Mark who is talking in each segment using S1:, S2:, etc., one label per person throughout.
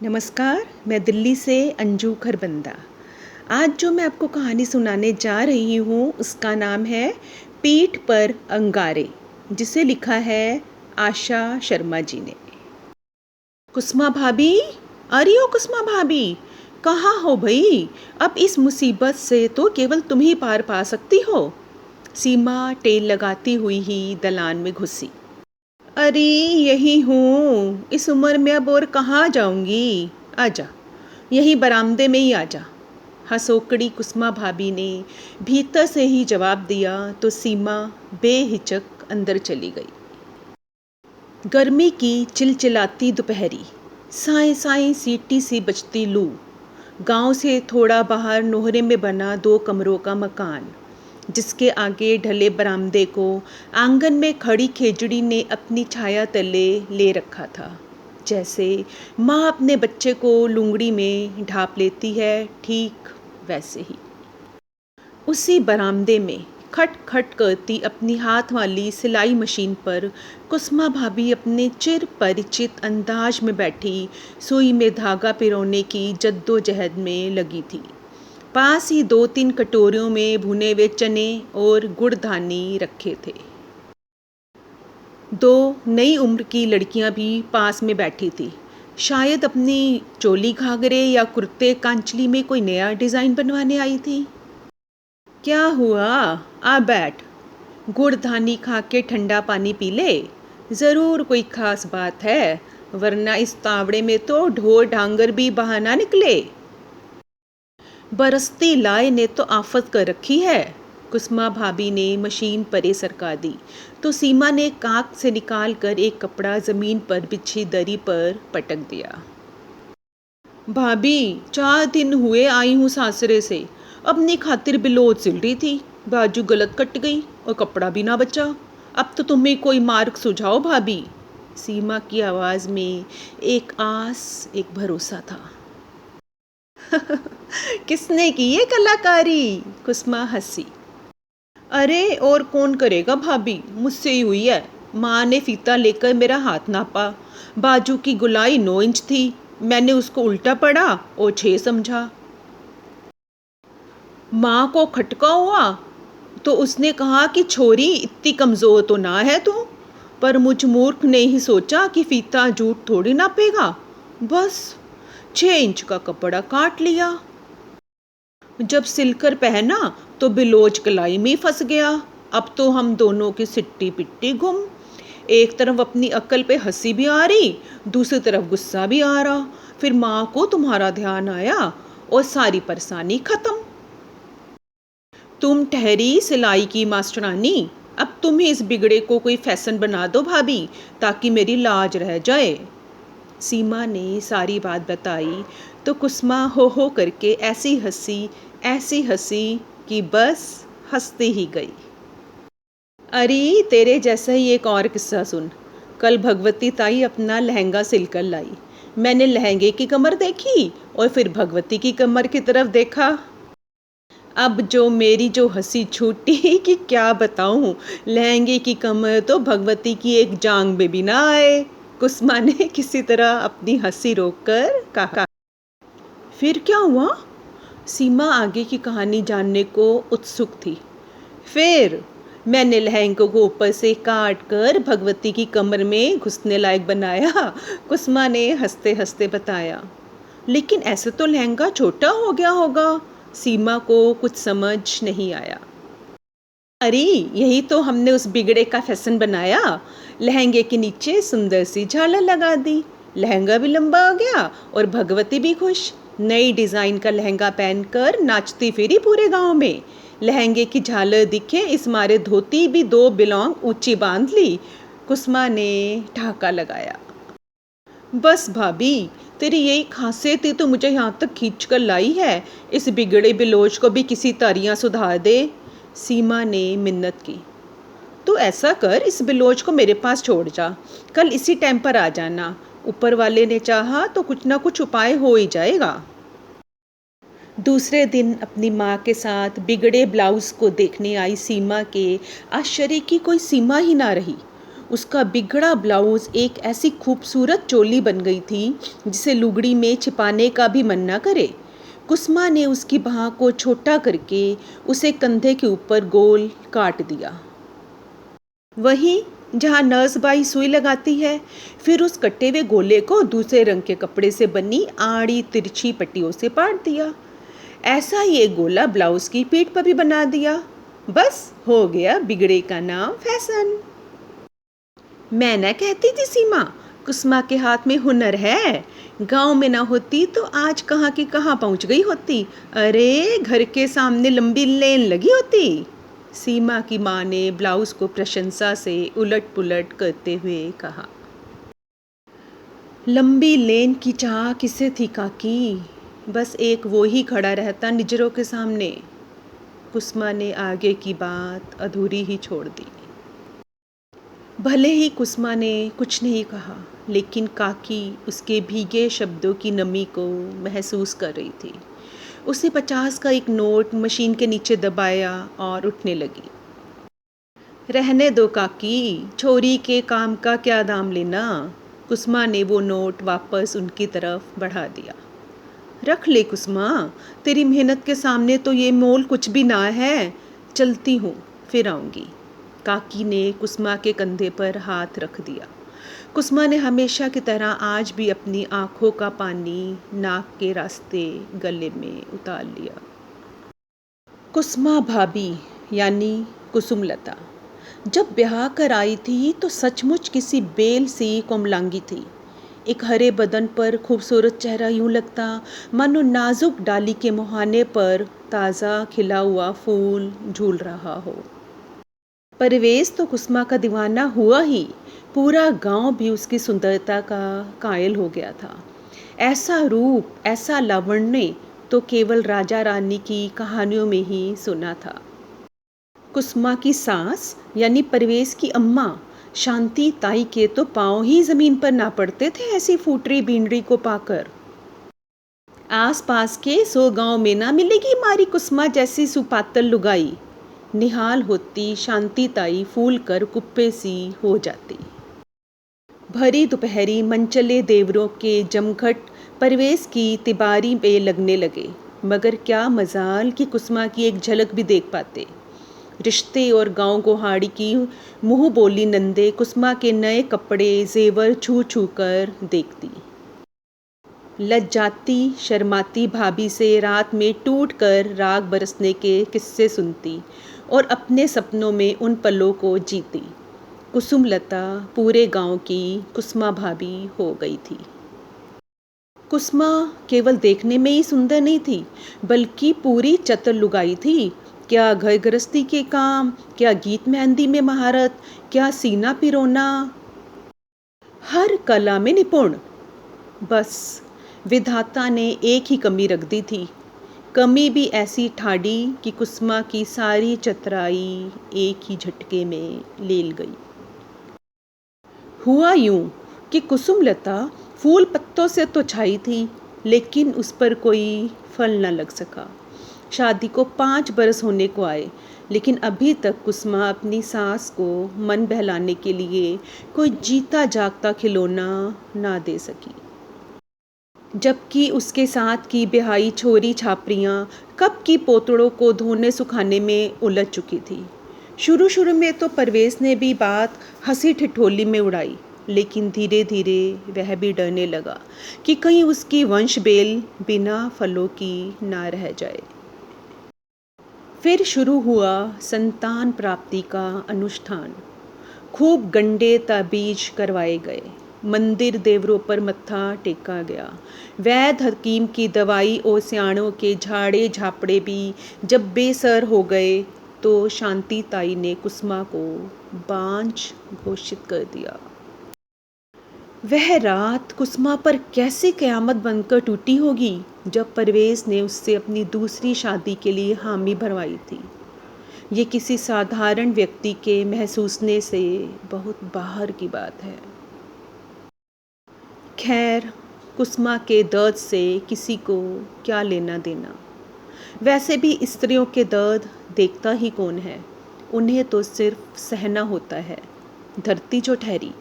S1: नमस्कार, मैं दिल्ली से अंजू खरबंदा। आज जो मैं आपको कहानी सुनाने जा रही हूँ उसका नाम है पीठ पर अंगारे, जिसे लिखा है आशा शर्मा जी ने। कुसुमा भाभी, अरे ओ कुसुमा भाभी, कहाँ हो भई? अब इस मुसीबत से तो केवल तुम ही पार पा सकती हो। सीमा टेल लगाती हुई ही दलान में घुसी। अरे यही हूँ, इस उम्र में अब और कहाँ जाऊँगी। आजा, यही बरामदे में ही आजा। हंसोकड़ी कुसुमा भाभी ने भीतर से ही जवाब दिया तो सीमा बेहिचक अंदर चली गई। गर्मी की चिलचिलाती दोपहरी, साए साए सीटी सी बजती लू, गांव से थोड़ा बाहर नोहरे में बना 2 कमरों का मकान, जिसके आगे ढले बरामदे को आंगन में खड़ी खेजड़ी ने अपनी छाया तले ले रखा था। जैसे माँ अपने बच्चे को लुंगड़ी में ढाप लेती है, ठीक वैसे ही। उसी बरामदे में खट खट करती अपनी हाथ वाली सिलाई मशीन पर कुसुमा भाभी अपने चिर परिचित अंदाज में बैठी सुई में धागा पिरोने की जद्दोजहद में लगी थी। पास ही 2-3 कटोरियों में भुने हुए चने और गुड़धानी रखे थे। 2 नई उम्र की लड़कियां भी पास में बैठी थी। शायद अपनी चोली घाघरे या कुर्ते कांचली में कोई नया डिज़ाइन बनवाने आई थी। क्या हुआ? आ बैठ, गुड़धानी खा के ठंडा पानी पी ले। ज़रूर कोई खास बात है, वरना इस तावड़े में तो ढोर ढांगर भी बहाना निकले। बरसती लाए ने तो आफत कर रखी है। कुसुमा भाभी ने मशीन परे सरका दी तो सीमा ने काक से निकाल कर एक कपड़ा ज़मीन पर बिछी दरी पर पटक दिया। भाभी, 4 दिन हुए आई हूँ सासरे से। अपनी खातिर बिलोज सिल रही थी, बाजू गलत कट गई और कपड़ा भी ना बचा। अब तो तुम्हें कोई मार्ग सुझाओ भाभी। सीमा की आवाज़ में एक आस, एक भरोसा था। किसने की ये कलाकारी? कुसुमा हंसी। अरे और कौन करेगा भाभी, मुझसे ही हुई है। माँ ने फीता लेकर मेरा हाथ नापा, बाजू की गुलाई 9 इंच थी। मैंने उसको उल्टा पढ़ा और 6 समझा। माँ को खटका हुआ तो उसने कहा कि छोरी, इतनी कमज़ोर तो ना है तू। पर मुझ मूर्ख ने ही सोचा कि फीता झूठ थोड़ी नापेगा। बस 6 इंच का कपड़ा काट लिया। जब सिलकर पहना तो बिलोज कलाई में फंस गया। अब तो हम दोनों की सिट्टी पिट्टी गुम। एक तरफ अपनी अक्ल पे हंसी भी आ रही, दूसरी तरफ गुस्सा भी आ रहा। फिर माँ को तुम्हारा ध्यान आया और सारी परेशानी खत्म। तुम ठहरी सिलाई की मास्टरानी, अब तुम ही इस बिगड़े को कोई फैशन बना दो भाभी, ताकि मेरी लाज रह जाए। सीमा ने सारी बात बताई तो कुसुमा हो करके ऐसी हंसी कि बस हंसती ही गई। अरे तेरे जैसा ही एक और किस्सा सुन। कल भगवती ताई अपना लहंगा सिलकर लाई। मैंने लहंगे की कमर देखी और फिर भगवती की कमर की तरफ देखा। अब जो मेरी जो हंसी छूटी कि क्या बताऊं। लहंगे की कमर तो भगवती की एक जांग में भी ना आए। कुसुमा ने किसी तरह अपनी हंसी रोककर कहा। फिर क्या हुआ? सीमा आगे की कहानी जानने को उत्सुक थी। फिर मैंने लहंगे को ऊपर से काट कर भगवती की कमर में घुसने लायक बनाया। कुसुमा ने हंसते हंसते बताया। लेकिन ऐसे तो लहंगा छोटा हो गया होगा। सीमा को कुछ समझ नहीं आया। अरे यही तो हमने उस बिगड़े का फैशन बनाया। लहंगे के नीचे सुंदर सी झालर लगा दी, लहंगा भी लंबा हो गया और भगवती भी खुश। नई डिज़ाइन का लहंगा पहनकर नाचती फिरी पूरे गांव में। लहंगे की झालर दिखे इस मारे धोती भी 2 बिलोंग ऊंची बांध ली। कुसुमा ने ठहाका लगाया। बस भाभी, तेरी यही खासियत ही तो मुझे यहाँ तक खींच कर लाई है। इस बिगड़े बिलोच को भी किसी तरह सुधार दे। सीमा ने मिन्नत की। तो ऐसा कर, इस बिलोच को मेरे पास छोड़ जा। कल इसी टाइम पर आ जाना। ऊपर वाले ने चाहा तो कुछ ना कुछ उपाय हो ही जाएगा। दूसरे दिन अपनी माँ के साथ बिगड़े ब्लाउज़ को देखने आई सीमा के आश्चर्य की कोई सीमा ही ना रही। उसका बिगड़ा ब्लाउज एक ऐसी खूबसूरत चोली बन गई थी जिसे लुगड़ी में छिपाने का भी मन न करे। कुसुमा ने उसकी बाह को छोटा करके उसे कंधे के ऊपर गोल काट दिया, वहीं जहाँ नर्स बाई सुई लगाती है। फिर उस कटे हुए गोले को दूसरे रंग के कपड़े से बनी आड़ी तिरछी पट्टियों से पाट दिया। ऐसा ही एक गोला ब्लाउज की पीठ पर भी बना दिया। बस हो गया बिगड़े का नाम फैशन। मैं न कहती थी सीमा, कुसुमा के हाथ में हुनर है। गांव में ना होती तो आज कहाँ की कहाँ पहुंच गई होती। अरे घर के सामने लंबी लेन लगी होती। सीमा की माँ ने ब्लाउज को प्रशंसा से उलट पुलट करते हुए कहा। लंबी लेन की चाह किसे थी काकी, बस एक वो ही खड़ा रहता निजरों के सामने। कुसुमा ने आगे की बात अधूरी ही छोड़ दी। भले ही कुसुमा ने कुछ नहीं कहा, लेकिन काकी उसके भीगे शब्दों की नमी को महसूस कर रही थी। उसने 50 का एक नोट मशीन के नीचे दबाया और उठने लगी। रहने दो काकी, छोरी के काम का क्या दाम लेना। कुसुमा ने वो नोट वापस उनकी तरफ बढ़ा दिया। रख ले कुसुमा, तेरी मेहनत के सामने तो ये मोल कुछ भी ना है। चलती हूँ, फिर आऊँगी। काकी ने कुसुमा के कंधे पर हाथ रख दिया। कुसुमा ने हमेशा की तरह आज भी अपनी आंखों का पानी नाक के रास्ते गले में उतार लिया। कुसुमा भाभी यानी कुसुमलता जब ब्याह कर आई थी तो सचमुच किसी बेल सी कोमलांगी थी। एक हरे बदन पर खूबसूरत चेहरा यूं लगता मानो नाजुक डाली के मुहाने पर ताज़ा खिला हुआ फूल झूल रहा हो। परवेज़ तो कुसुमा का दीवाना हुआ ही, पूरा गांव भी उसकी सुंदरता का कायल हो गया था। ऐसा रूप, ऐसा लावण्य तो केवल राजा रानी की कहानियों में ही सुना था। कुसुमा की सास यानी परवेज़ की अम्मा शांति ताई के तो पाँव ही ज़मीन पर ना पड़ते थे ऐसी फूटरी बीनरी को पाकर। आस पास के 100 गांव में ना मिलेगी मारी कुसुमा जैसी सुपातल लुगाई। निहाल होती शांति ताई फूल कर कुप्पे सी हो जाती। भरी दोपहरी मनचले देवरों के जमघट परवेज़ की तिबारी पे लगने लगे, मगर क्या मजाल कि कुसुमा की एक झलक भी देख पाते। रिश्ते और गांव गोहाड़ी की मुंह बोली नंदे कुसुमा के नए कपड़े जेवर छू छू कर देखती। लज्जाती शर्माती भाभी से रात में टूट कर राग बरसने के किस्से सुनती और अपने सपनों में उन पलों को जीती। कुसुमलता पूरे गांव की कुसुमा भाभी हो गई थी। कुसुमा केवल देखने में ही सुंदर नहीं थी, बल्कि पूरी चतुर लुगाई थी। क्या घर गृहस्थी के काम, क्या गीत मेहंदी में महारत, क्या सीना पिरोना, हर कला में निपुण। बस विधाता ने एक ही कमी रख दी थी, कमी भी ऐसी ठाड़ी कि कुसुमा की सारी चतुराई एक ही झटके में लील गई। हुआ यूं कि कुसुमलता फूल पत्तों से तो छाई थी, लेकिन उस पर कोई फल न लग सका। शादी को 5 बरस होने को आए, लेकिन अभी तक कुसुमा अपनी सास को मन बहलाने के लिए कोई जीता जागता खिलौना ना दे सकी। जबकि उसके साथ की ब्याही छोरी छापरियाँ कब की पोतड़ों को धोने सुखाने में उलझ चुकी थी। शुरू शुरू में तो परवेज़ ने भी बात हंसी ठिठोली में उड़ाई, लेकिन धीरे धीरे वह भी डरने लगा कि कहीं उसकी वंश बेल बिना फलों की ना रह जाए। फिर शुरू हुआ संतान प्राप्ति का अनुष्ठान। खूब गंडे ताबीज करवाए गए, मंदिर देवरों पर मत्था टेका गया। वैद्य हकीम की दवाई और सियाणों के झाड़े झापड़े भी जब बेसर हो गए तो शांति ताई ने कुसुमा को बांझ घोषित कर दिया। वह रात कुसुमा पर कैसी क़यामत बनकर टूटी होगी जब परवेज़ ने उससे अपनी दूसरी शादी के लिए हामी भरवाई थी। ये किसी साधारण व्यक्ति के महसूसने से बहुत बाहर की बात है। खैर, कुसुमा के दर्द से किसी को क्या लेना देना। वैसे भी स्त्रियों के दर्द देखता ही कौन है, उन्हें तो सिर्फ सहना होता है। धरती जो ठहरी,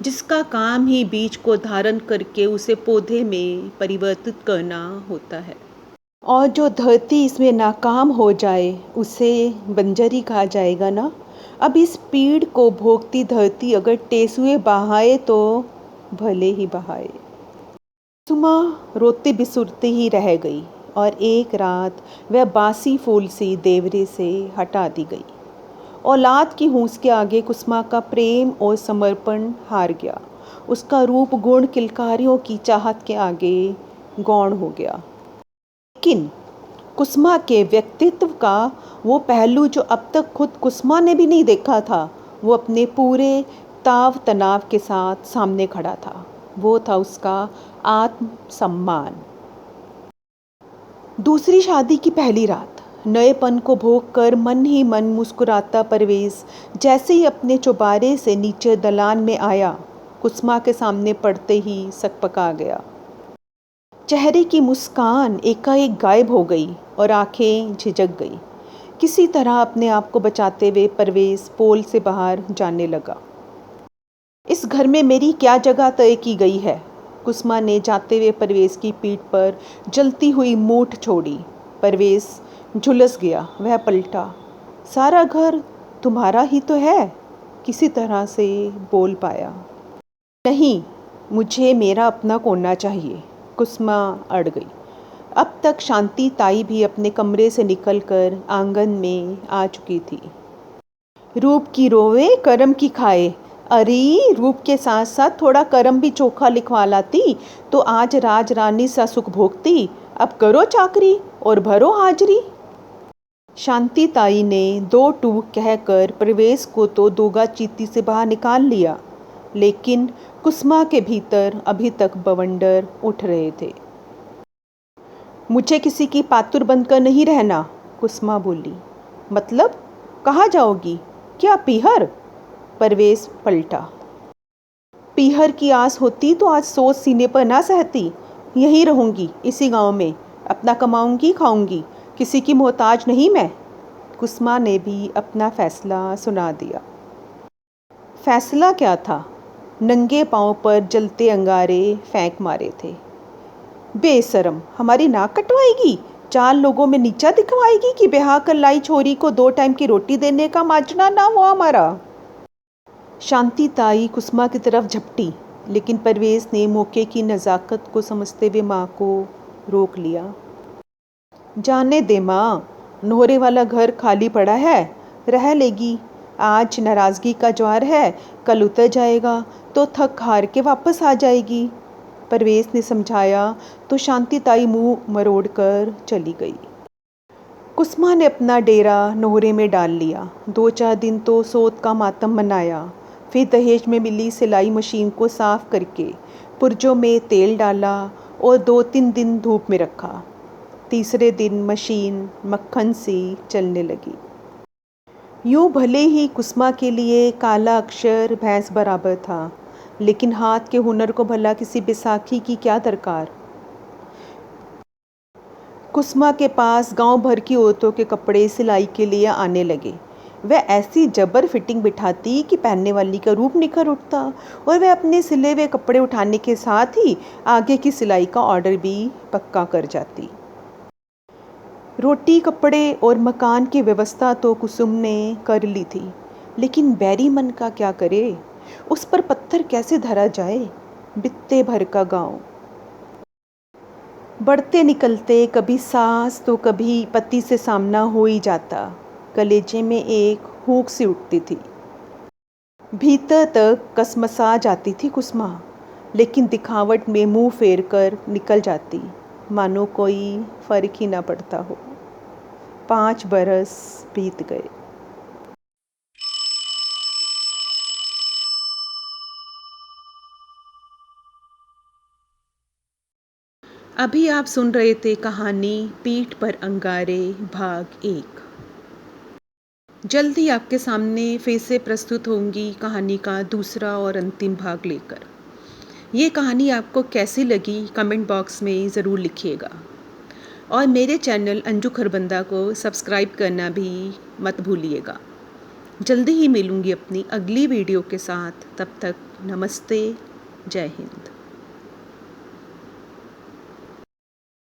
S1: जिसका काम ही बीज को धारण करके उसे पौधे में परिवर्तित करना होता है। और जो धरती इसमें नाकाम हो जाए उसे बंजर ही कहा जाएगा ना। अब इस पीड़ को भोगती धरती अगर टेसुए बहाए तो भले ही बहाए। सुमा रोते बिसुरती ही रह गई और एक रात वह बासी फूल सी देवरे से हटा दी गई। औलाद की हूस के आगे कुसुमा का प्रेम और समर्पण हार गया। उसका रूप गुण किलकारियों की चाहत के आगे गौण हो गया। लेकिन कुसुमा के व्यक्तित्व का वो पहलू जो अब तक खुद कुसुमा ने भी नहीं देखा था, वो अपने पूरे ताव तनाव के साथ सामने खड़ा था। वो था उसका आत्मसम्मान। दूसरी शादी की पहली रात नएपन को भोग कर मन ही मन मुस्कुराता परवेज़ जैसे ही अपने चौबारे से नीचे दलान में आया, कुसुमा के सामने पड़ते ही सकपका गया। चेहरे की मुस्कान एकाएक गायब हो गई और आंखें झिझक गई। किसी तरह अपने आप को बचाते हुए परवेज़ पोल से बाहर जाने लगा। इस घर में मेरी क्या जगह तय की गई है? कुसुमा ने जाते हुए परवेज़ की पीठ पर जलती हुई मूठ छोड़ी। परवेज़ झुलस गया। वह पलटा। सारा घर तुम्हारा ही तो है, किसी तरह से बोल पाया। नहीं, मुझे मेरा अपना कोना चाहिए। कुसुमा अड़ गई। अब तक शांति ताई भी अपने कमरे से निकलकर आंगन में आ चुकी थी। रूप की रोवे करम की खाए। अरे रूप के साथ साथ थोड़ा करम भी चोखा लिखवा लाती तो आज राज रानी सा सुख भोगती। अब करो चाकरी और भरो हाजरी। शांति ताई ने दो टूक कहकर प्रवेश को तो दोगा चीती से बाहर निकाल लिया, लेकिन कुसुमा के भीतर अभी तक बवंडर उठ रहे थे। मुझे किसी की पातुर बनकर नहीं रहना, कुसुमा बोली। मतलब कहाँ जाओगी? क्या पीहर? परवेश पलटा। पीहर की आस होती तो आज सोच सीने पर ना सहती। यहीं रहूंगी, इसी गांव में, अपना कमाऊंगी खाऊंगी, किसी की मोहताज नहीं मैं। कुसुमा ने भी अपना फैसला सुना दिया। फैसला क्या था? नंगे पांव पर जलते अंगारे फेंक मारे थे। बेशरम, हमारी नाक कटवाएगी, 4 लोगों में नीचा दिखवाएगी कि ब्याह कर लाई छोरी को 2 टाइम की रोटी देने का माजना ना हुआ हमारा। शांति ताई कुसुमा की तरफ झपटी, लेकिन परवेज़ ने मौके की नज़ाकत को समझते हुए माँ को रोक लिया। जाने दे माँ, नोहरे वाला घर खाली पड़ा है, रह लेगी। आज नाराज़गी का ज्वार है, कल उतर जाएगा तो थक हार के वापस आ जाएगी। परवेज़ ने समझाया तो शांति ताई मुँह मरोड़ कर चली गई। कुसुमा ने अपना डेरा नोहरे में डाल लिया। 2-4 दिन तो सोत का मातम मनाया। फिर दहेज में मिली सिलाई मशीन को साफ करके पुर्जों में तेल डाला और 2-3 दिन धूप में रखा। तीसरे दिन मशीन मक्खन सी चलने लगी। यूँ भले ही कुसुमा के लिए काला अक्षर भैंस बराबर था, लेकिन हाथ के हुनर को भला किसी बैसाखी की क्या दरकार। कुसुमा के पास गांव भर की औरतों के कपड़े सिलाई के लिए आने लगे। वह ऐसी जबर फिटिंग बिठाती कि पहनने वाली का रूप निखर उठता और वह अपने सिले हुए कपड़े उठाने के साथ ही आगे की सिलाई का ऑर्डर भी पक्का कर जाती। रोटी कपड़े और मकान की व्यवस्था तो कुसुम ने कर ली थी, लेकिन बैरी मन का क्या करे? उस पर पत्थर कैसे धरा जाए? बित्ते भर का गांव, बढ़ते निकलते कभी सास तो कभी पति से सामना हो ही जाता। कलेजे में एक हुक सी उठती थी। भीतर तक कसमसा जाती थी कुसुमा, लेकिन दिखावट में मुंह फेर कर निकल जाती, मानो कोई फर्क ही ना पड़ता हो। 5 बरस बीत गए। अभी आप सुन रहे थे कहानी पीठ पर अंगारे भाग 1। जल्द ही आपके सामने फिर से प्रस्तुत होंगी कहानी का दूसरा और अंतिम भाग लेकर। ये कहानी आपको कैसी लगी कमेंट बॉक्स में ज़रूर लिखिएगा, और मेरे चैनल अंजू खरबंदा को सब्सक्राइब करना भी मत भूलिएगा। जल्दी ही मिलूँगी अपनी अगली वीडियो के साथ। तब तक नमस्ते, जय हिंद।